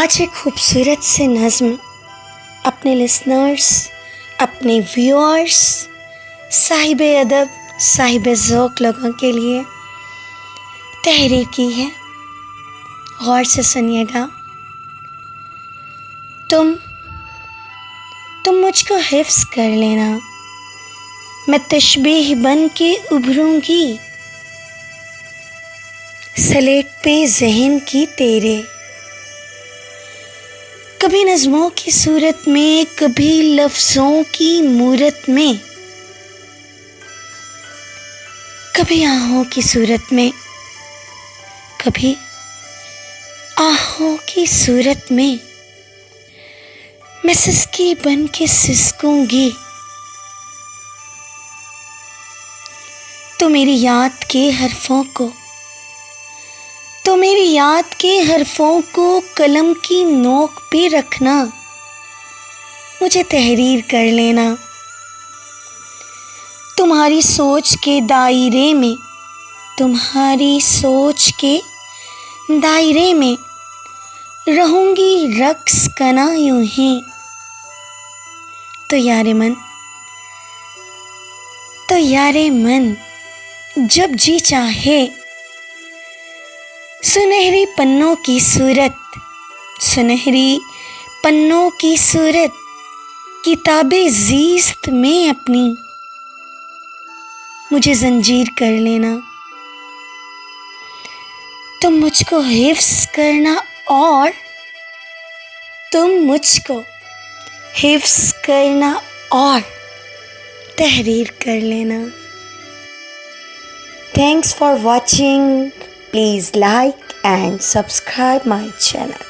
आज एक खूबसूरत से नज़्म अपने लिसनर्स, अपने व्यूअर्स, साहिब अदब, साहिब ज़ौक़ लोगों के लिए तहरीर की है। गौर से सुनिएगा। तुम मुझको हिफ्ज़ कर लेना, मैं तशबीह बन के उभरूंगी सलेट पे ज़हन की तेरे। कभी नज़्मों की सूरत में, कभी लफ्ज़ों की मूरत में, कभी आहों की सूरत में, कभी आहों की सूरत में मैं सिसकी बन के सिसकूंगी तो मेरी याद के हरफों को कलम की नोक पे रखना, मुझे तहरीर कर लेना। तुम्हारी सोच के दायरे में रहूंगी रक्स कना यूं ही। तो यारे मन जब जी चाहे सुनहरी पन्नों की सूरत किताबे ज़ीस्त में अपनी मुझे जंजीर कर लेना। तुम मुझको हिफ्ज़ करना और तहरीर कर लेना। Thanks for watching. Please like and subscribe my channel.